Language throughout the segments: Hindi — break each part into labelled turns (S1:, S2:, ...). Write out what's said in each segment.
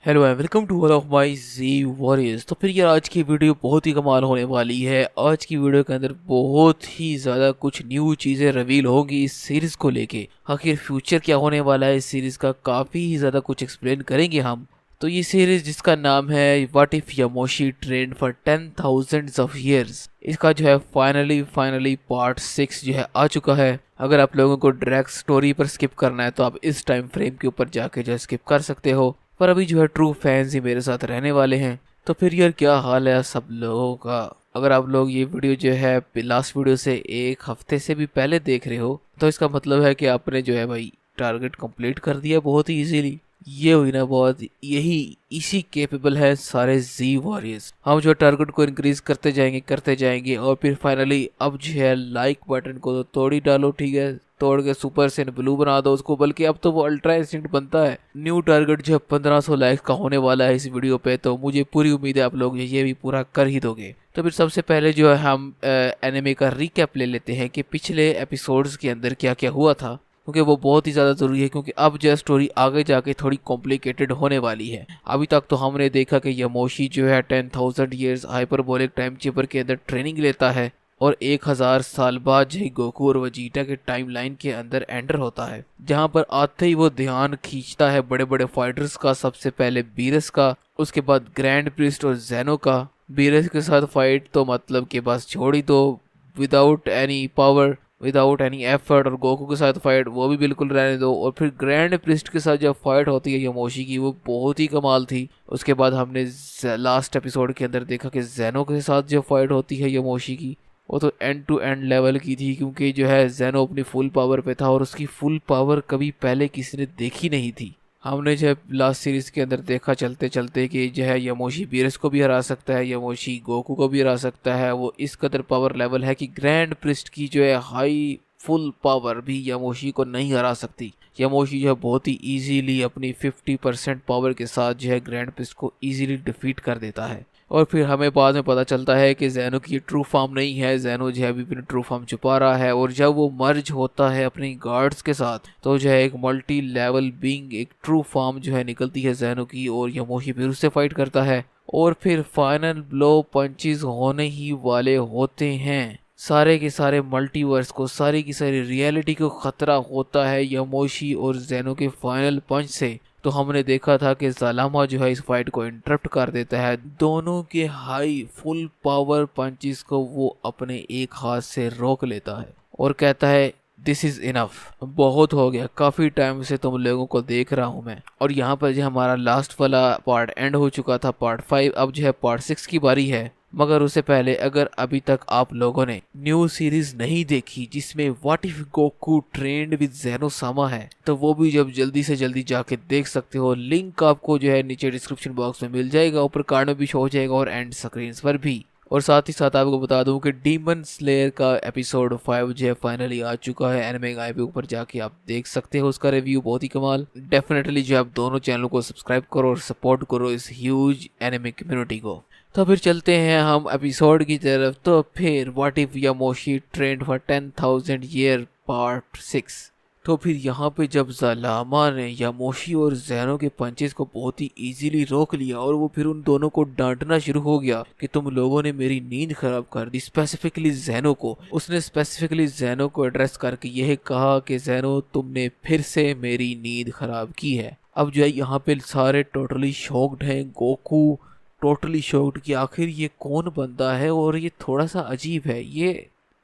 S1: Hello and welcome to all of my G warriors. तो फिर यार आज की वीडियो बहुत ही कमाल होने वाली है। आज की वीडियो के अंदर बहुत ही ज़्यादा कुछ न्यू चीज़ें रिवील होंगी इस सीरीज़ को लेके। आखिर फ्यूचर क्या होने वाला है इस सीरीज़ का, काफ़ी ही ज़्यादा कुछ एक्सप्लेन करेंगे हम। तो ये सीरीज़ जिसका नाम है what if Yamoshi trained for 10,000 of years, इसका जो है फाइनली पार्ट 6 जो है आ चुका है। अगर आप लोगों को डायरेक्ट स्टोरी पर स्किप करना है तो आप इस टाइम फ्रेम के ऊपर जाके जो है स्किप कर सकते हो, पर अभी जो है ट्रू फैंस ही मेरे साथ रहने वाले हैं। तो फिर यार क्या हाल है सब लोगों का। अगर आप लोग ये वीडियो जो है लास्ट वीडियो से एक हफ्ते से भी पहले देख रहे हो तो इसका मतलब है कि आपने जो है भाई टारगेट कंप्लीट कर दिया बहुत ही इजीली। ये हुई ना बहुत, यही इसी केपेबल है सारे जी वॉरियर्स। हम जो टारगेट को इंक्रीज करते जाएंगे और फिर फाइनली अब जो है लाइक बटन को तो तोड़ ही डालो, ठीक है, तोड़ के सुपर से ब्लू बना दो उसको, बल्कि अब तो वो अल्ट्रा इंस्टिंक्ट बनता है। न्यू टारगेट जो है 1500 लाइक्स का होने वाला है इस वीडियो पे, तो मुझे पूरी उम्मीद है आप लोग ये भी पूरा कर ही दोगे। तो फिर सबसे पहले जो है हम एनिमे का रिकैप ले लेते हैं कि पिछले एपिसोड्स के अंदर क्या क्या हुआ था, क्योंकि वो बहुत ही ज़्यादा ज़रूरी है, क्योंकि अब जो स्टोरी आगे जाके थोड़ी कॉम्प्लिकेटेड होने वाली है। अभी तक तो हमने देखा कि यमोशी जो है 10,000 ईयर्स हाइपरबोलिक टाइम चेम्बर के अंदर ट्रेनिंग लेता है और 1000 साल बाद जो गोकू और वजीटा के टाइमलाइन के अंदर एंटर होता है, जहां पर आते ही वो ध्यान खींचता है बड़े बड़े फाइटर्स का। सबसे पहले बीरस का, उसके बाद ग्रैंड प्रिस्ट और जेनो का। बीरस के साथ फाइट तो मतलब के बस छोड़ ही दो, without any power, without any effort. और गोकू के साथ फाइट वो भी बिल्कुल रहने दो। और फिर ग्रैंड प्रिस्ट के साथ जब फाइट होती है यमोशी की, वो बहुत ही कमाल थी। उसके बाद हमने लास्ट एपिसोड के अंदर देखा कि जेनो के साथ जो फाइट होती है यमोशी की, वो तो एंड टू एंड लेवल की थी, क्योंकि जो है जेनो अपनी फुल पावर पे था और उसकी फुल पावर कभी पहले किसी ने देखी नहीं थी। हमने जो लास्ट सीरीज के अंदर देखा चलते चलते कि जो है यमोशी बीरस को भी हरा सकता है, यमोशी गोकू को भी हरा सकता है। वो इस कदर पावर लेवल है कि ग्रैंड प्रिस्ट की जो है हाई फुल पावर भी यमोशी को नहीं हरा सकती। यमोशी जो है बहुत ही इजीली अपनी 50% पावर के साथ जो है ग्रैंड प्रिस्ट को इजीली डिफीट कर देता है। और फिर हमें बाद में पता चलता है कि जेनो की ट्रू फॉर्म नहीं है, जेनो जो है अभी अपनी ट्रू फॉर्म छुपा रहा है। और जब वो मर्ज होता है अपनी गार्ड्स के साथ तो जो है एक मल्टी लेवल बीइंग, एक ट्रू फॉर्म जो है निकलती है जेनो की, और यमोशी फिर उससे फाइट करता है। और फिर फाइनल ब्लो पंचेस होने ही वाले होते हैं। सारे के सारे मल्टीवर्स को, सारी की सारी रियलिटी को खतरा होता है यमोशी और जेनो के फाइनल पंच से। तो हमने देखा था कि जालामा जो है इस फाइट को इंटरप्ट कर देता है। दोनों के हाई फुल पावर पंचेस को वो अपने एक हाथ से रोक लेता है और कहता है दिस इज इनफ, बहुत हो गया, काफी टाइम से तुम लोगों को देख रहा हूं मैं। और यहाँ पर जो हमारा लास्ट वाला पार्ट एंड हो चुका था, पार्ट 5। अब जो है पार्ट 6 की बारी है। मगर उससे पहले अगर अभी तक आप लोगों ने न्यू सीरीज नहीं देखी जिसमें what if Goku trained with Zenosama है, तो वो भी जब जल्दी से जल्दी जाके देख सकते हो। लिंक आपको जो है नीचे डिस्क्रिप्शन बॉक्स में मिल जाएगा, ऊपर कार्ड में भी शो हो जाएगा और एंड स्क्रीन पर भी। और साथ ही साथ आपको बता दूं कि डीमन स्लेयर का एपिसोड 5 जो है फाइनली आ चुका है एनिमे गाइड पे, ऊपर जाके आप देख सकते हो उसका रिव्यू, बहुत ही कमाल। डेफिनेटली जो आप दोनों चैनलों को सब्सक्राइब करो और सपोर्ट करो इस ह्यूज एनिमे कम्युनिटी को। तो फिर चलते हैं हम एपिसोड की तरफ। तो फिर what if Yamoshi trained for 10,000 year part 6। तो फिर यहाँ पे जब जालामा ने यामोशी और जेनो के पंचेस को बहुत ही इजीली रोक लिया और वो फिर उन दोनों को डांटना शुरू हो गया कि तुम लोगों ने मेरी नींद खराब कर दी, स्पेसिफिकली जेनो को। उसने स्पेसिफिकली जेनो को एड्रेस करके यह कहा कि जेनो तुमने फिर से मेरी नींद खराब की है। अब जो है यहाँ पे सारे टोटली शॉक्ड हैं, गोकू टोटली शॉक्ड कि आखिर ये कौन बंदा है और ये थोड़ा सा अजीब है। ये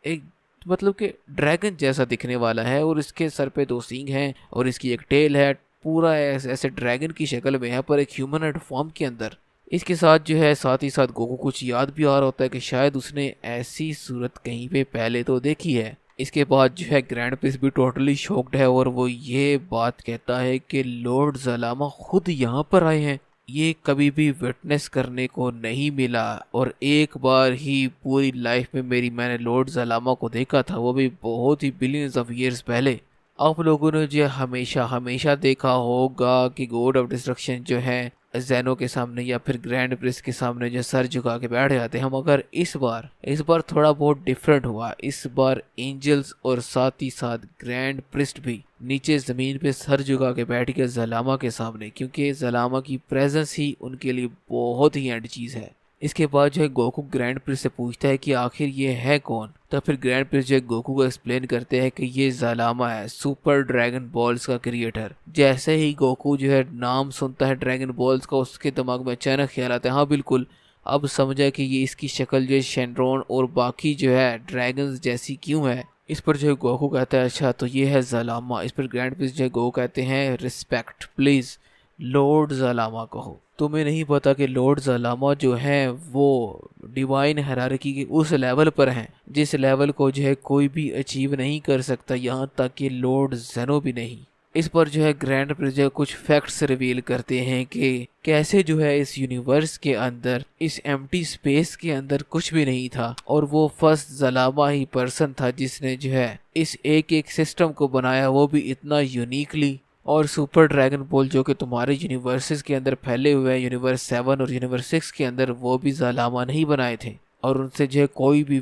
S1: एक मतलब कि ड्रैगन जैसा दिखने वाला है और इसके सर पे 2 सींग हैं और इसकी एक टेल है, पूरा ऐसे ड्रैगन की शक्ल में है पर एक ह्यूमनॉइड फॉर्म के अंदर। इसके साथ जो है साथ ही साथ गोकू कुछ याद भी आ रहा होता है कि शायद उसने ऐसी सूरत कहीं पे पहले तो देखी है। इसके बाद जो है ग्रैंड प्रिंस भी टोटली शॉक्ड है और वो ये बात कहता है कि लॉर्ड जालामा खुद यहाँ पर आए हैं, ये कभी भी विटनेस करने को नहीं मिला। और एक बार ही पूरी लाइफ में मैंने लॉर्ड जालामा को देखा था, वो भी बहुत ही बिलियंस ऑफ ईयर्स पहले। आप लोगों ने जो हमेशा हमेशा देखा होगा कि गॉड ऑफ डिस्ट्रक्शन जो है जैनो के सामने या फिर ग्रैंड प्रिस्ट के सामने जो सर झुका के बैठ जाते हैं, मगर इस बार थोड़ा बहुत डिफरेंट हुआ। इस बार एंजल्स और साथ ही साथ ग्रैंड प्रिस्ट भी नीचे जमीन पे सर झुका के बैठ गए जलामा के सामने, क्योंकि जलामा की प्रेजेंस ही उनके लिए बहुत ही एंड चीज है। इसके बाद जो है गोकू ग्रैंड प्रिस्ट से पूछता है कि आखिर ये है कौन। तो फिर ग्रैंड प्रिस्ट जो है गोकू को एक्सप्लेन करते हैं कि ये ज़लामा है, सुपर ड्रैगन बॉल्स का क्रिएटर। जैसे ही गोकू जो है नाम सुनता है ड्रैगन बॉल्स का, उसके दिमाग में अचानक ख्याल आता है, हाँ बिल्कुल, अब समझा कि ये इसकी शक्ल जो है शेनरॉन और बाकी जो है ड्रैगन्स जैसी क्यों है। इस पर जो है गोकू कहता है अच्छा तो ये है ज़लामा। इस पर ग्रैंड प्रिस्ट जो है गोकू कहते हैं रिस्पेक्ट प्लीज़ लॉर्ड ज़लामा कहो। तुम्हें नहीं पता कि लॉर्ड ज़लामा जो है वो डिवाइन हायरार्की के उस लेवल पर हैं जिस लेवल को जो है कोई भी अचीव नहीं कर सकता, यहाँ तक कि लॉर्ड ज़ेनो भी नहीं। इस पर जो है ग्रैंड प्रिस्ट जो है कुछ फैक्ट्स रिवील करते हैं कि कैसे जो है इस यूनिवर्स के अंदर, इस एम्प्टी स्पेस के अंदर कुछ भी नहीं था और वो फर्स्ट ज़लामा ही पर्सन था जिसने जो है इस एक एक सिस्टम को बनाया, वो भी इतना यूनिकली। और सुपर ड्रैगन बॉल जो कि तुम्हारे यूनिवर्सेस के अंदर फैले हुए हैं, यूनिवर्स 7 और यूनिवर्स 6 के अंदर, वो भी ज़लामा नहीं बनाए थे और उनसे जो है कोई भी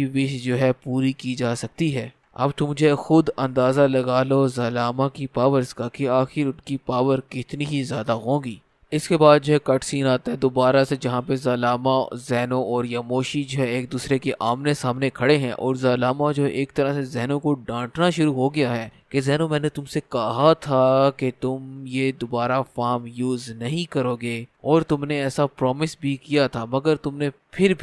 S1: विश जो है पूरी की जा सकती है। अब तुम जो है खुद अंदाज़ा लगा लो ज़लामा की पावर्स का कि आखिर उनकी पावर कितनी ही ज़्यादा होगी। इसके बाद जो है कट सीन आता है दोबारा से, जहाँ पे ज़लामा, ज़ेनो और यामोशी जो है एक दूसरे के आमने सामने खड़े हैं और ज़लामा जो है एक तरह से ज़ेनो को डांटना शुरू हो गया है कि ज़ेनो मैंने तुमसे कहा था कि तुम ये दोबारा फार्म यूज़ नहीं करोगे और तुमने ऐसा प्रॉमिस भी किया था, मगर तुमने फिर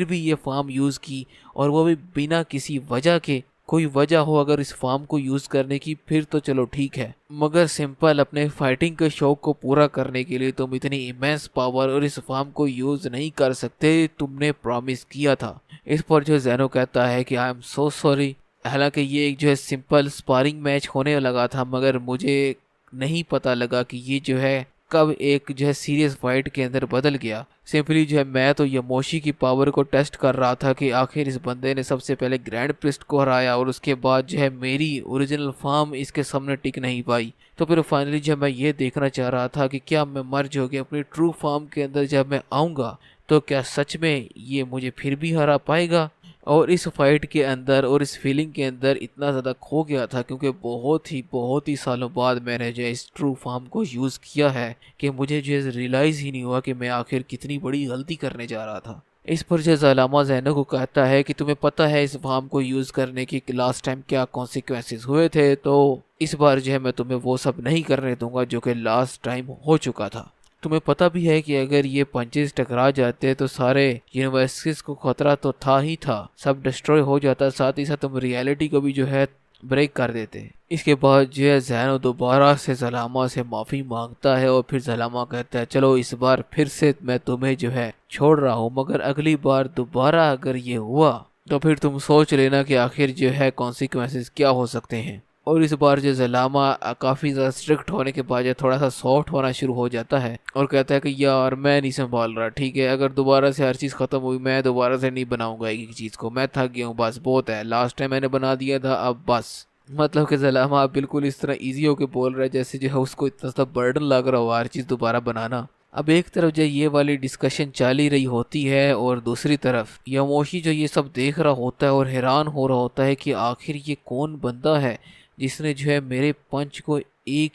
S1: भी ये फार्म यूज़ की और वो भी बिना किसी वजह के। कोई वजह हो अगर इस फार्म को यूज़ करने की फिर तो चलो ठीक है, मगर सिंपल अपने फाइटिंग के शौक को पूरा करने के लिए तुम इतनी इमेंस पावर और इस फार्म को यूज़ नहीं कर सकते, तुमने प्रॉमिस किया था। इस पर जो ज़ेनो कहता है कि आई एम सो सॉरी, हालांकि ये एक जो है सिंपल स्पारिंग मैच होने लगा था, मगर मुझे नहीं पता लगा कि ये जो है कब एक जो है सीरियस फाइट के अंदर बदल गया। सिंपली जो है मैं तो यामोशी की पावर को टेस्ट कर रहा था कि आखिर इस बंदे ने सबसे पहले ग्रैंड प्रिस्ट को हराया और उसके बाद जो है मेरी ओरिजिनल फॉर्म इसके सामने टिक नहीं पाई। तो फिर फाइनली जब मैं ये देखना चाह रहा था कि क्या मैं मर्ज हो गया अपनी ट्रू फॉर्म के अंदर, जब मैं आऊँगा तो क्या सच में ये मुझे फिर भी हरा पाएगा। और इस फाइट के अंदर और इस फीलिंग के अंदर इतना ज़्यादा खो गया था क्योंकि बहुत ही सालों बाद मैंने जो इस ट्रू फॉर्म को यूज़ किया है कि मुझे जो रियलाइज़ ही नहीं हुआ कि मैं आखिर कितनी बड़ी गलती करने जा रहा था। इस पर जो ज़लामा ज़ेनो को कहता है कि तुम्हें पता है इस फॉर्म को यूज़ करने की लास्ट टाइम क्या कॉन्सिक्वेंसेस हुए थे, तो इस बार जो है मैं तुम्हें वो सब नहीं करने दूंगा जो कि लास्ट टाइम हो चुका था। तुम्हें पता भी है कि अगर ये पंचेस टकरा जाते तो सारे यूनिवर्सिटीज को खतरा तो था ही था, सब डिस्ट्रॉय हो जाता, साथ ही साथ तुम रियलिटी को भी जो है ब्रेक कर देते। इसके बाद जो है ज़ेनो दोबारा से ज़लामा से माफ़ी मांगता है और फिर ज़लामा कहता है चलो इस बार फिर से मैं तुम्हें जो है छोड़ रहा हूँ, मगर अगली बार दोबारा अगर ये हुआ तो फिर तुम सोच लेना कि आखिर जो है कॉन्सिक्वेंसेस क्या हो सकते हैं। और इस बार जो ज़लामा काफ़ी ज़्यादा स्ट्रिक्ट होने के बाद जो थोड़ा सा सॉफ्ट होना शुरू हो जाता है और कहता है कि यार मैं नहीं संभाल रहा, ठीक है, अगर दोबारा से हर चीज़ ख़त्म हुई मैं दोबारा से नहीं बनाऊंगा एक चीज़ को, मैं थक गया हूँ, बस बहुत है, लास्ट टाइम मैंने बना दिया था अब बस। मतलब कि ज़लामा बिल्कुल इस तरह ईजी होकर बोल रहा है जैसे जो है उसको इतना सा बर्डन लग रहा हो हर चीज़ दोबारा बनाना। अब एक तरफ जो ये वाली डिस्कशन चल ही रही होती है और दूसरी तरफ यामोशी जो ये सब देख रहा होता है और हैरान हो रहा होता है कि आखिर ये कौन बंदा है जिसने जो है मेरे पंच को एक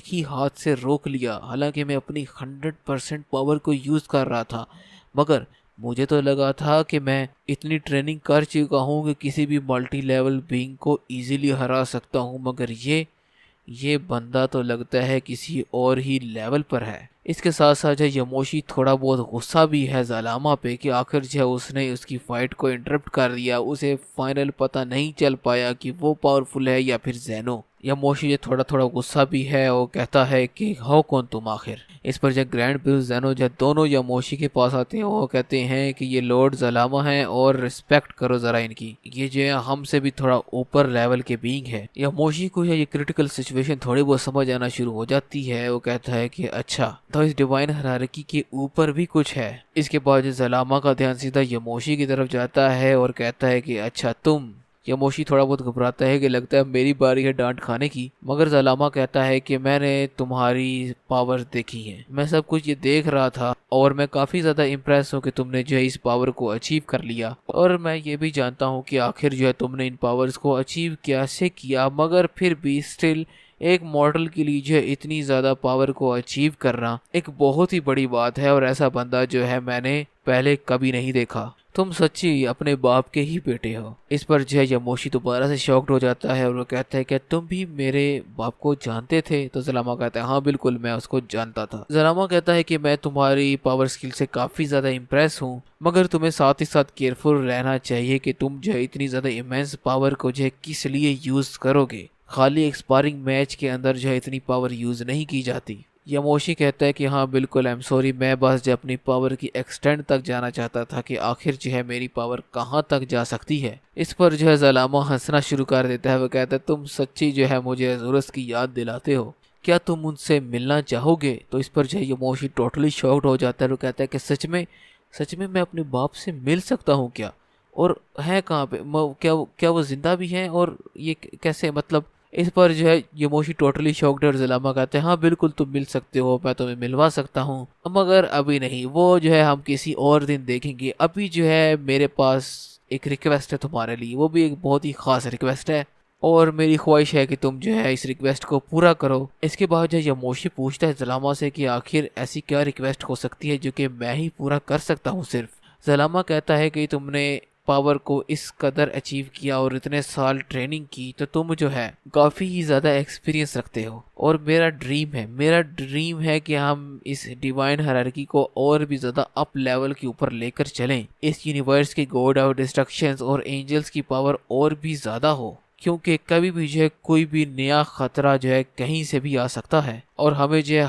S1: ही हाथ से रोक लिया, हालांकि मैं अपनी 100% पावर को यूज़ कर रहा था, मगर मुझे तो लगा था कि मैं इतनी ट्रेनिंग कर चुका हूँ कि किसी भी मल्टी लेवल बीइंग को इजीली हरा सकता हूँ, मगर ये बंदा तो लगता है किसी और ही लेवल पर है। इसके साथ साथ जो यामोशी थोड़ा बहुत गुस्सा भी है ज़लामा पे कि आखिर जो उसने उसकी फाइट को इंटरप्ट कर दिया, उसे फाइनल पता नहीं चल पाया कि वो पावरफुल है या फिर ज़ेनो। यामोशी जो थोड़ा गुस्सा भी है, वो कहता है कि हो कौन तुम आखिर। इस पर जब ग्रैंड प्रिंस ज़ेनो जब दोनों यामोशी के पास आते हैं वो कहते हैं कि ये लॉर्ड ज़लामा है और रिस्पेक्ट करो ज़रा इनकी, ये जो है हमसे भी थोड़ा ऊपर लेवल के बीइंग है। यामोशी को ये क्रिटिकल सिचुएशन थोड़ी बहुत समझ आना शुरू हो जाती है, वो कहता है कि अच्छा तो इस डिवाइन हायरार्की के ऊपर भी कुछ है। इसके बाद ज़लामा का ध्यान सीधा यामोशी की तरफ जाता है और कहता है कि अच्छा तुम यमोशी थोड़ा बहुत घबराता है कि लगता है मेरी बारी है डांट खाने की, मगर जलामा कहता है कि मैंने तुम्हारी पावर देखी है, मैं सब कुछ ये देख रहा था और मैं काफी ज्यादा इम्प्रेस हूँ कि तुमने जो है इस पावर को अचीव कर लिया, और मैं ये भी जानता हूँ कि आखिर जो है तुमने इन पावर्स को अचीव कैसे किया, मगर फिर भी स्टिल एक मॉडल के लिए जो है इतनी ज्यादा पावर को अचीव करना एक बहुत ही बड़ी बात है, और ऐसा बंदा जो है मैंने पहले कभी नहीं देखा। तुम सच्ची अपने बाप के ही बेटे हो। इस पर जो है यमोशी दोबारा से शॉक्ड हो जाता है और वो कहता है कि तुम भी मेरे बाप को जानते थे? तो जलामा कहता है हाँ बिल्कुल, मैं उसको जानता था। जलामा कहता है कि मैं तुम्हारी पावर स्किल से काफी ज्यादा इम्प्रेस हूँ, मगर तुम्हें साथ ही साथ केयरफुल रहना चाहिए कि तुम जो है इतनी ज्यादा इमेंस पावर को जो है किस लिए यूज करोगे। खाली एक स्पारिंग मैच के अंदर जो है इतनी पावर यूज नहीं की जाती। यमोशी कहता है कि हाँ बिल्कुल, आई एम सॉरी, मैं बस जो अपनी पावर की एक्सटेंड तक जाना चाहता था कि आखिर जो है मेरी पावर कहाँ तक जा सकती है। इस पर जो है जलामा हंसना शुरू कर देता है। वो कहता है तुम सच्ची जो है मुझे अज़ूरस की याद दिलाते हो, क्या तुम उनसे मिलना चाहोगे? तो इस पर जो है यमोशी टोटली शॉक्ड हो जाता है। वो कहता है कि सच में मैं अपने बाप से मिल सकता हूँ क्या? और है कहाँ पे? क्या वो जिंदा भी हैं? और ये कैसे, मतलब? इस पर जो है यमोशी टोटली शॉक्ड और जलामा कहते हैं हाँ बिल्कुल तुम मिल सकते हो, मैं तुम्हें मिलवा सकता हूँ, मगर अभी नहीं, वो जो है हम किसी और दिन देखेंगे। अभी जो है मेरे पास एक रिक्वेस्ट है तुम्हारे लिए, वो भी एक बहुत ही खास रिक्वेस्ट है, और मेरी ख्वाहिश है कि तुम जो है इस रिक्वेस्ट को पूरा करो। इसके बाद जो यमोशी पूछता है जलामा से कि आखिर ऐसी क्या रिक्वेस्ट हो सकती है जो कि मैं ही पूरा कर सकता हूँ सिर्फ। जलामा कहता है कि तुमने पावर को इस कदर अचीव किया और इतने साल ट्रेनिंग की, तो तुम जो है काफ़ी ही ज़्यादा एक्सपीरियंस रखते हो, और मेरा ड्रीम है कि हम इस डिवाइन हायरार्की को और भी ज़्यादा अप लेवल के ऊपर लेकर चलें। इस यूनिवर्स के गॉड ऑफ डिस्ट्रक्शंस और एंजल्स की पावर और भी ज़्यादा हो, क्योंकि कभी भी जो है कोई भी नया खतरा जो है कहीं से भी आ सकता है, और हमें जो है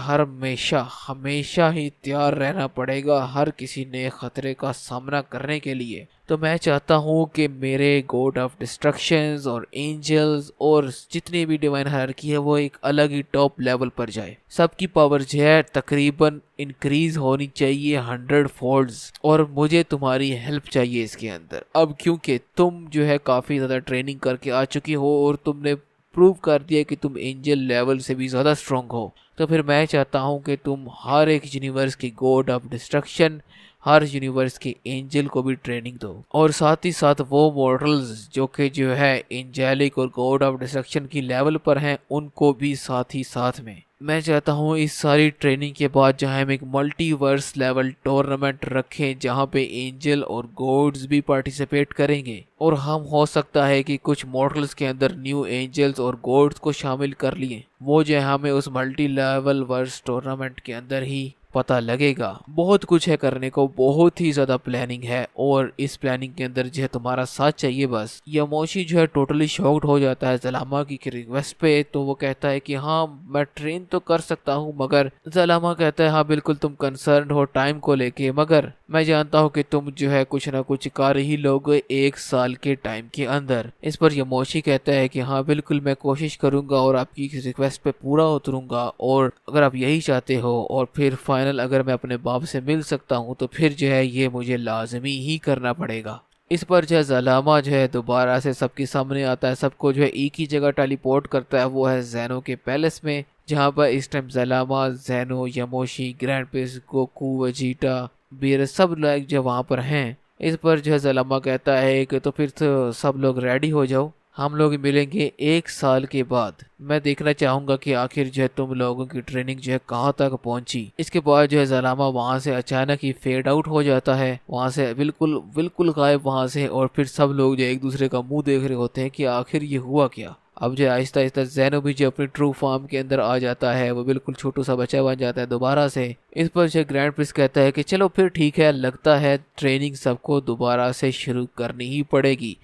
S1: हमेशा ही तैयार रहना पड़ेगा हर किसी नए खतरे का सामना करने के लिए। तो मैं चाहता हूँ कि मेरे गॉड ऑफ डिस्ट्रक्शंस और एंजल्स और जितनी भी डिवाइन हायरार्की है वो एक अलग ही टॉप लेवल पर जाए। सबकी पावर जो है तकरीबन इंक्रीज होनी चाहिए 100 फोल्ड्स, और मुझे तुम्हारी हेल्प चाहिए इसके अंदर। अब क्योंकि तुम जो है काफ़ी ज़्यादा ट्रेनिंग करके आ चुकी हो और तुमने प्रूव कर दिया कि तुम एंजल लेवल से भी ज़्यादा स्ट्रॉन्ग हो, तो फिर मैं चाहता हूँ कि तुम हर एक यूनिवर्स की God of destruction, her universe के एंजल को भी ट्रेनिंग दो, और साथ ही साथ वो मॉडल्स जो कि जो है एंजेलिक और गॉड ऑफ डिस्ट्रक्शन की लेवल पर हैं उनको भी साथ ही साथ में। मैं चाहता हूँ इस सारी ट्रेनिंग के बाद जहाँ हम एक मल्टीवर्स लेवल टूर्नामेंट रखें जहाँ पे एंजल और गॉड्स भी पार्टिसिपेट करेंगे, और हम हो सकता है कि कुछ मॉडल्स के अंदर न्यू एंजल्स और गॉड्स को शामिल कर लिए। वो जो है हमें उस मल्टी लेवल वर्स टूर्नामेंट के अंदर ही पता लगेगा। बहुत कुछ है करने को, बहुत ही ज्यादा प्लानिंग है, और इस प्लानिंग के अंदर जो है तुम्हारा साथ चाहिए बस। यमोशी जो है टोटली शॉक्ड हो जाता है जलामा की रिक्वेस्ट पे। तो वो कहता है कि हाँ मैं ट्रेन तो कर सकता हूँ, मगर जलामा कहता है हाँ बिल्कुल तुम कंसर्न हो टाइम को लेके, मगर मैं जानता हूँ कि तुम जो है कुछ ना कुछ कर ही लोगे 1 साल के टाइम के अंदर। इस पर यमोशी कहता है कि हाँ बिल्कुल मैं कोशिश करूंगा और आपकी रिक्वेस्ट पे पूरा उतरूंगा, और अगर आप यही चाहते हो और फिर फाइनल अगर मैं अपने बाप से मिल सकता हूँ तो फिर जो है ये मुझे लाजमी ही करना पड़ेगा। इस पर जो है जलामा जो है दोबारा से सबके सामने आता है, सबको जो है एक ही जगह टेलीपोर्ट करता है, वो है ज़ेनो के पैलेस में, जहाँ पर इस time Zalama, Zeno, Yamoshi, grand prince, Goku, Vegeta, Beerus सब लोग जो वहाँ पर हैं। इस पर जो है जलामा कहता है कि तो फिर तो सब लोग रेडी हो जाओ, हम लोग मिलेंगे 1 साल के बाद। मैं देखना चाहूंगा कि आखिर जो है तुम लोगों की ट्रेनिंग जो है कहाँ तक पहुंची। इसके बाद जो है जलामा वहां से अचानक ही फेड आउट हो जाता है, वहां से बिल्कुल गायब वहां से, और फिर सब लोग जो एक दूसरे का मुंह देख रहे होते हैं कि आखिर ये हुआ क्या। अब जो आहिस्ता आहिस्ता ज़ेनो भी जो अपनी ट्रू फॉर्म के अंदर आ जाता है, वो बिल्कुल छोटू सा बच्चा बन जाता है दोबारा से। इस पर जो ग्रैंड प्रिंस कहता है कि चलो फिर ठीक है, लगता है ट्रेनिंग सबको दोबारा से शुरू करनी ही पड़ेगी।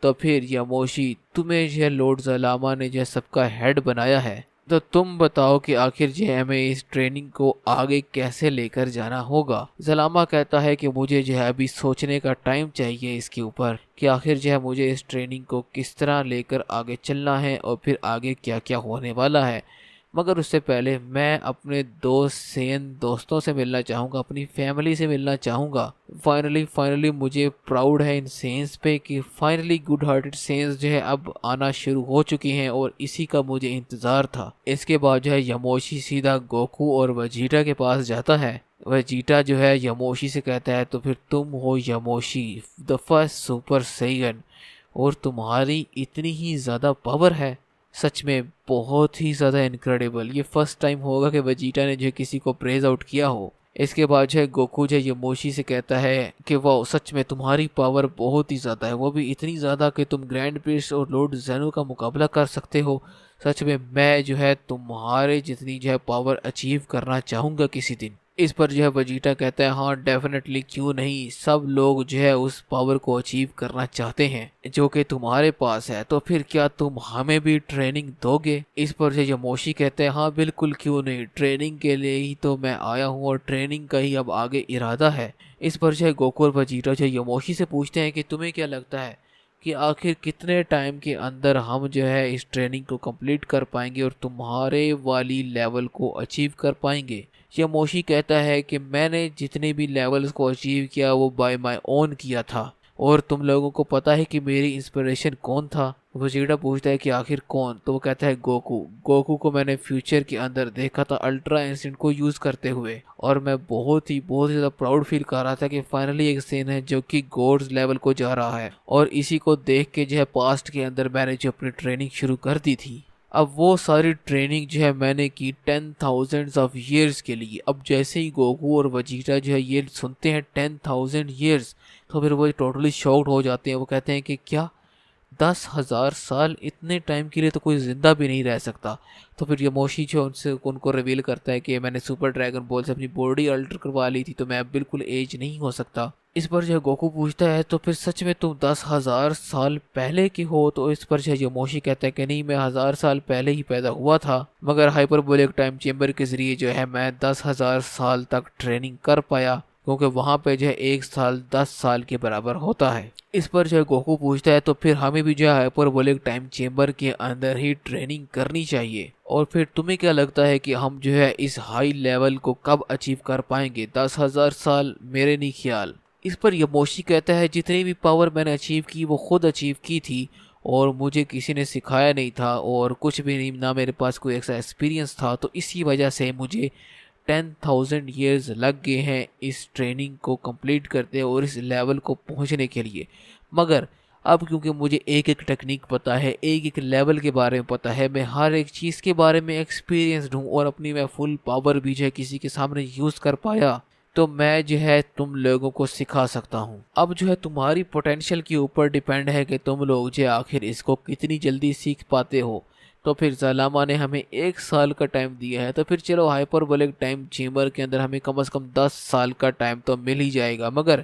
S1: तो फिर यमोशी तुम्हें जो है लॉर्ड जलामा ने जो सबका हेड बनाया है, तो तुम बताओ कि आखिर जो है हमें इस ट्रेनिंग को आगे कैसे लेकर जाना होगा। जलामा कहता है कि मुझे जो है अभी सोचने का टाइम चाहिए इसके ऊपर कि आखिर जो है मुझे इस ट्रेनिंग को किस तरह लेकर आगे चलना है और फिर आगे क्या क्या होने वाला है। मगर उससे पहले मैं अपने दोस्त सेन दोस्तों से मिलना चाहूँगा, अपनी फैमिली से मिलना चाहूँगा। फाइनली मुझे प्राउड है इन सेंस पे कि फाइनली गुड हार्टेड सेंस जो है अब आना शुरू हो चुकी हैं और इसी का मुझे इंतज़ार था। इसके बाद जो है यमोशी सीधा गोकू और वजीटा के पास जाता है। वजीटा जो है यमोशी से कहता है, तो फिर तुम हो यमोशी, द फर्स्ट सुपर सैयन, और तुम्हारी इतनी ही ज़्यादा पावर है। सच में बहुत ही ज़्यादा इनक्रेडिबल। ये फर्स्ट टाइम होगा कि वजीटा ने जो है किसी को प्रेज आउट किया हो। इसके बाद जो है गोकू जो यमोशी से कहता है कि वाह, सच में तुम्हारी पावर बहुत ही ज़्यादा है, वो भी इतनी ज़्यादा कि तुम ग्रैंड प्रिंस और लॉर्ड ज़ेनो का मुकाबला कर सकते हो। सच में मैं जो है तुम्हारे जितनी जो है पावर अचीव करना चाहूँगा किसी दिन। इस पर जो है वजीटा कहता है, हाँ डेफिनेटली, क्यों नहीं, सब लोग जो है उस पावर को अचीव करना चाहते हैं जो कि तुम्हारे पास है, तो फिर क्या तुम हमें भी ट्रेनिंग दोगे? इस पर जो यमोशी कहते हैं, हाँ बिल्कुल, क्यों नहीं, ट्रेनिंग के लिए ही तो मैं आया हूँ और ट्रेनिंग का ही अब आगे इरादा है। इस पर जो है गोकू और वजीटा जो यमोशी से पूछते हैं कि तुम्हें क्या लगता है कि आखिर कितने टाइम के अंदर हम जो है इस ट्रेनिंग को कंप्लीट कर पाएंगे और तुम्हारे वाली लेवल को अचीव कर पाएंगे? यमोशी कहता है कि मैंने जितने भी लेवल्स को अचीव किया वो बाय माय ओन किया था, और तुम लोगों को पता है कि मेरी इंस्पिरेशन कौन था? वजीटा पूछता है कि आखिर कौन? तो वो कहता है गोकू। गोकू को मैंने फ्यूचर के अंदर देखा था अल्ट्रा इंस्टेंट को यूज़ करते हुए, और मैं बहुत ही ज़्यादा प्राउड फील कर रहा था कि फाइनली एक सीन है जो कि गॉड्स लेवल को जा रहा है, और इसी को देख के जो है पास्ट के अंदर मैंने जो अपनी ट्रेनिंग शुरू कर दी थी, अब वो सारी ट्रेनिंग जो है मैंने की 10,000 ऑफ ईयर्स के लिए। अब जैसे ही गोकू और वजीटा जो है ये सुनते हैं 10,000 ईयर्स, तो फिर वो टोटली शॉक्ड हो जाते हैं। वो कहते हैं कि क्या 10,000 साल, इतने टाइम के लिए तो कोई ज़िंदा भी नहीं रह सकता। तो फिर यमोशी जो उनको रिवील करता है कि मैंने सुपर ड्रैगन बॉल से अपनी बॉडी अल्टर करवा ली थी, तो मैं अब बिल्कुल एज नहीं हो सकता। इस पर जो गोकू पूछता है, तो फिर सच में तुम 10,000 साल पहले की हो? तो इस पर जो यमोशी कहता है कि नहीं, मैं 1000 साल पहले ही पैदा हुआ था, मगर हाइपरबोलिक टाइम चेम्बर के जरिए जो है मैं 10,000 साल तक ट्रेनिंग कर पाया, क्योंकि वहाँ पे जो है 1 साल 10 साल के बराबर होता है। इस पर जो है गोकू पूछता है, तो फिर हमें भी जो है हाइपरबोलिक टाइम चेम्बर के अंदर ही ट्रेनिंग करनी चाहिए, और फिर तुम्हें क्या लगता है कि हम जो है इस हाई लेवल को कब अचीव कर पाएंगे? 10,000 साल मेरे नहीं ख्याल। इस पर यमोशी कहता है, जितनी भी पावर मैंने अचीव की वो खुद अचीव की थी, और मुझे किसी ने सिखाया नहीं था, और कुछ भी नहीं, ना मेरे पास कोई ऐसा एक्सपीरियंस था, तो इसी वजह से मुझे 10,000 ईयर्स लग गए हैं इस ट्रेनिंग को कंप्लीट करते और इस लेवल को पहुंचने के लिए। मगर अब क्योंकि मुझे एक एक टेक्निक पता है, एक एक लेवल के बारे में पता है, मैं हर एक चीज़ के बारे में एक्सपीरियंसड हूँ, और अपनी मैं फुल पावर भी जो है किसी के सामने यूज़ कर पाया, तो मैं जो है तुम लोगों को सिखा सकता हूँ। अब जो है तुम्हारी पोटेंशियल के ऊपर डिपेंड है कि तुम लोग जो आखिर इसको कितनी जल्दी सीख पाते हो। तो फिर ज़लामा ने हमें 1 साल का टाइम दिया है, तो फिर चलो हाइपरबोलिक टाइम चेम्बर के अंदर हमें कम से कम 10 साल का टाइम तो मिल ही जाएगा, मगर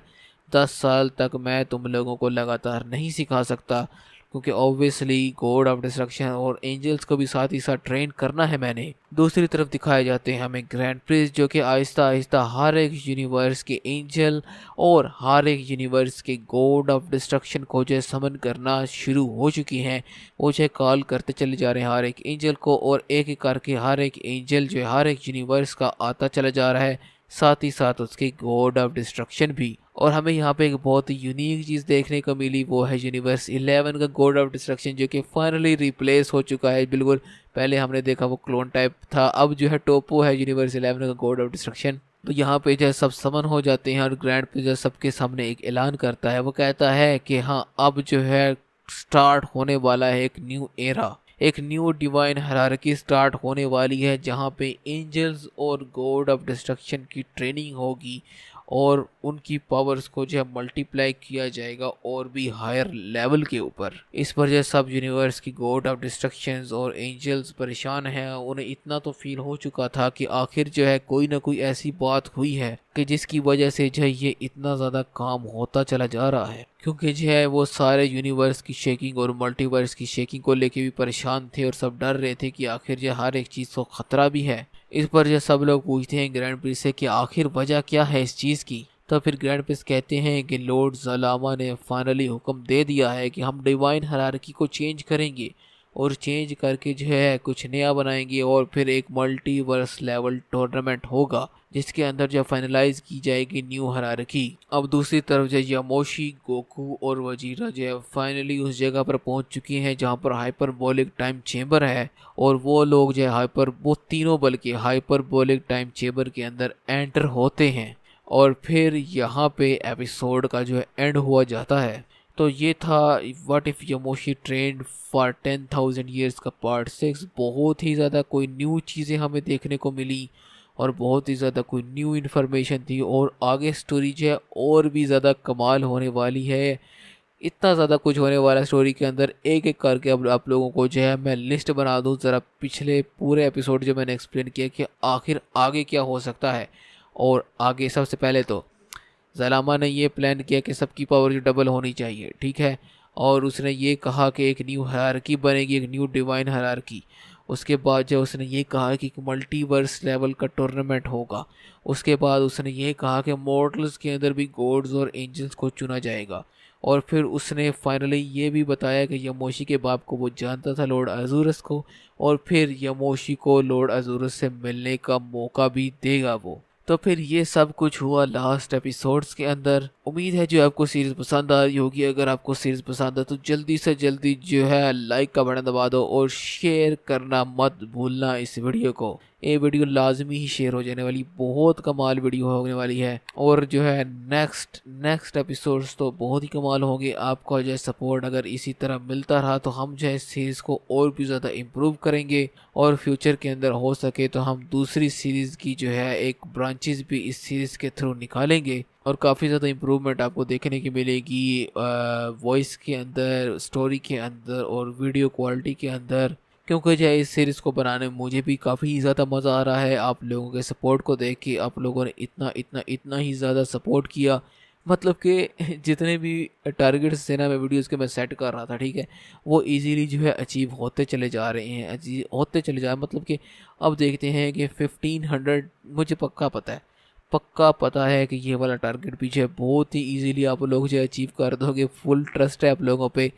S1: 10 साल तक मैं तुम लोगों को लगातार नहीं सिखा सकता, क्योंकि ऑब्वियसली गॉड ऑफ डिस्ट्रक्शन और एंजल्स को भी साथ ही साथ ट्रेन करना है मैंने। दूसरी तरफ दिखाए जाते हैं हमें ग्रैंड प्रिंस, जो कि आहिस्ता आहिस्ता हर एक यूनिवर्स के एंजल और हर एक यूनिवर्स के गॉड ऑफ डिस्ट्रक्शन को जो समन करना शुरू हो चुकी हैं। वो जो कॉल करते चले जा रहे हैं हर एक एंजल को, और एक एक करके हर एक एंजल जो है हर एक यूनिवर्स का आता चला जा रहा है, साथ ही साथ उसके गॉड ऑफ डिस्ट्रक्शन भी। और हमें यहाँ पे एक बहुत ही यूनिक चीज़ देखने को मिली, वो है यूनिवर्स 11 का गॉड ऑफ डिस्ट्रक्शन, जो कि फाइनली रिप्लेस हो चुका है। बिल्कुल पहले हमने देखा वो क्लोन टाइप था, अब जो है टोपो है यूनिवर्स 11 का गॉड ऑफ डिस्ट्रक्शन। तो यहाँ पे जो है सब समन हो जाते हैं, और ग्रैंड प्रिंस सबके सामने एक ऐलान करता है। वो कहता है कि हाँ, अब जो है स्टार्ट होने वाला है एक न्यू एरा, एक न्यू डिवाइन हायरार्की स्टार्ट होने वाली है, जहाँ पे एंजल्स और गॉड ऑफ डिस्ट्रक्शन की ट्रेनिंग होगी, और उनकी पावर्स को जो है मल्टीप्लाई किया जाएगा और भी हायर लेवल के ऊपर। इस पर जो सब यूनिवर्स की गॉड ऑफ डिस्ट्रक्शंस और एंजल्स परेशान हैं। उन्हें इतना तो फील हो चुका था कि आखिर जो है कोई ना कोई ऐसी बात हुई है कि जिसकी वजह से जो है ये इतना ज़्यादा काम होता चला जा रहा है, क्योंकि जो है वो सारे यूनिवर्स की शेकिंग और मल्टीवर्स की शेकिंग को लेके भी परेशान थे, और सब डर रहे थे कि आखिर जो हर एक चीज़ को खतरा भी है। इस पर जो सब लोग पूछते हैं ग्रैंड प्रिंस से कि आखिर वजह क्या है इस चीज़ की। तो फिर ग्रैंड प्रिंस कहते हैं कि लॉर्ड ज़लामा ने फाइनली हुक्म दे दिया है कि हम डिवाइन हायरार्की को चेंज करेंगे, और चेंज करके जो है कुछ नया बनाएंगे और फिर एक मल्टीवर्स लेवल टूर्नामेंट होगा जिसके अंदर जो फाइनलाइज की जाएगी न्यू हायरार्की। अब दूसरी तरफ जो यामोशी, गोकू और वजीरा जो है फाइनली उस जगह पर पहुंच चुकी हैं जहां पर हाइपरबोलिक टाइम चेंबर है और वो लोग जो है वो तीनों बल्कि हाइपरबोलिक टाइम चेंबर के अंदर एंटर होते हैं और फिर यहाँ पे एपिसोड का जो है एंड हुआ जाता है। तो ये था what if Yamoshi trained for 10,000 years का पार्ट 6। बहुत ही ज़्यादा कोई न्यू चीज़ें हमें देखने को मिली और बहुत ही ज़्यादा कोई न्यू इन्फॉर्मेशन थी और आगे स्टोरी जो है और भी ज़्यादा कमाल होने वाली है। इतना ज़्यादा कुछ होने वाला स्टोरी के अंदर, एक एक करके अब आप लोगों को जो है मैं लिस्ट बना दूँ ज़रा पिछले पूरे एपिसोड जो मैंने एक्सप्लेन किया कि आखिर आगे क्या हो सकता है। और आगे सबसे पहले तो ज़लामा ने ये प्लान किया कि सबकी पावर जो डबल होनी चाहिए, ठीक है, और उसने ये कहा कि एक न्यू हायरार्की बनेगी, एक न्यू डिवाइन हायरार्की। उसके बाद जो उसने ये कहा कि मल्टीवर्स लेवल का टूर्नामेंट होगा। उसके बाद उसने ये कहा कि मॉर्टल्स के अंदर भी गॉड्स और एंजल्स को चुना जाएगा। और फिर उसने फाइनली ये भी बताया कि यमोशी के बाप को वो जानता था, लॉर्ड अजूरस को, और फिर यमोशी को लॉर्ड अजूरस से मिलने का मौका भी देगा वो। तो फिर ये सब कुछ हुआ लास्ट एपिसोड्स के अंदर। उम्मीद है जो आपको सीरीज़ पसंद आ रही होगी। अगर आपको सीरीज़ पसंद है तो जल्दी से जल्दी जो है लाइक का बटन दबा दो और शेयर करना मत भूलना इस वीडियो को। ये वीडियो लाजमी ही शेयर हो जाने वाली, बहुत कमाल वीडियो होने वाली है। और जो है नेक्स्ट एपिसोड्स तो बहुत ही कमाल होंगे। आपका जो है सपोर्ट अगर इसी तरह मिलता रहा तो हम जो है सीरीज़ को और भी ज़्यादा इम्प्रूव करेंगे और फ्यूचर के अंदर हो सके तो हम दूसरी सीरीज़ की जो है एक ब्रांचेस भी इस सीरीज़ के थ्रू निकालेंगे और काफ़ी ज़्यादा इम्प्रूवमेंट आपको देखने की मिलेगी वॉइस के अंदर, स्टोरी के अंदर और वीडियो क्वालिटी के अंदर। क्योंकि जो है इस सीरीज़ को बनाने में मुझे भी काफ़ी ज़्यादा मज़ा आ रहा है। आप लोगों के सपोर्ट को देख के आप लोगों ने इतना ही ज़्यादा सपोर्ट किया, मतलब कि जितने भी टारगेट्स थे ना मैं वीडियोज़ के मैं सेट कर रहा था, ठीक है, वो इजीली जो है अचीव होते चले जा रहे हैं, अचीव होते चले जा रहे हैं। मतलब कि अब देखते हैं कि 1500 मुझे पक्का पता है कि ये वाला टारगेट भी जो है बहुत ही इजीली आप लोग जो है अचीव कर दोगे। फुल ट्रस्ट है आप लोगों पे।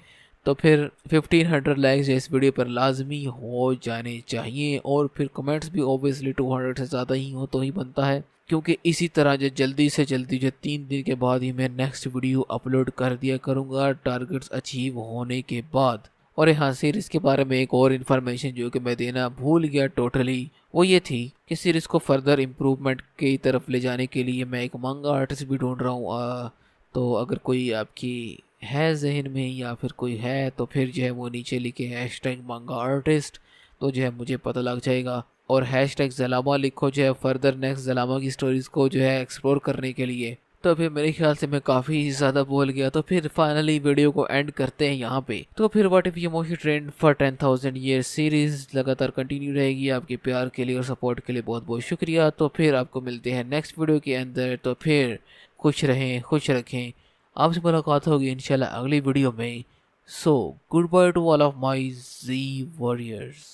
S1: तो फिर 1500 लाइक्स जो इस वीडियो पर लाजमी हो जाने चाहिए और फिर कमेंट्स भी ओबियसली 200 से ज़्यादा ही हो तो ही बनता है, क्योंकि इसी तरह जो जल्दी से जल्दी जो 3 दिन के बाद ही मैं नेक्स्ट वीडियो अपलोड कर दिया करूँगा टारगेट्स अचीव होने के बाद। और हाँ, सीरीज़ के बारे में एक और इन्फॉर्मेशन जो कि मैं देना भूल गया टोटली, वो ये थी कि सीरीज़ को फर्दर इम्प्रूवमेंट की तरफ ले जाने के लिए मैं एक मांगा आर्टिस्ट भी ढूंढ रहा हूँ। तो अगर कोई आपकी है जहन में या फिर कोई है तो फिर जो है वो नीचे लिखे हैशटैग मांगा आर्टिस्ट, तो जो है मुझे पता लग जाएगा। और हैशटैग ज़लामा लिखो जो है फर्दर नेक्स्ट ज़लामा की स्टोरीज़ को जो है एक्सप्लोर करने के लिए। तो फिर मेरे ख्याल से मैं काफ़ी ज़्यादा बोल गया, तो फिर फाइनली वीडियो को एंड करते हैं यहाँ पे। तो फिर what if Yamoshi trained for 10,000 year series लगातार कंटिन्यू रहेगी। आपके प्यार के लिए और सपोर्ट के लिए बहुत बहुत शुक्रिया। तो फिर आपको मिलते हैं नेक्स्ट वीडियो के अंदर। तो फिर खुश रहें, खुश रखें। आपसे मुलाकात होगी इंशाल्लाह अगली वीडियो में। So good bye to all of my G warriors.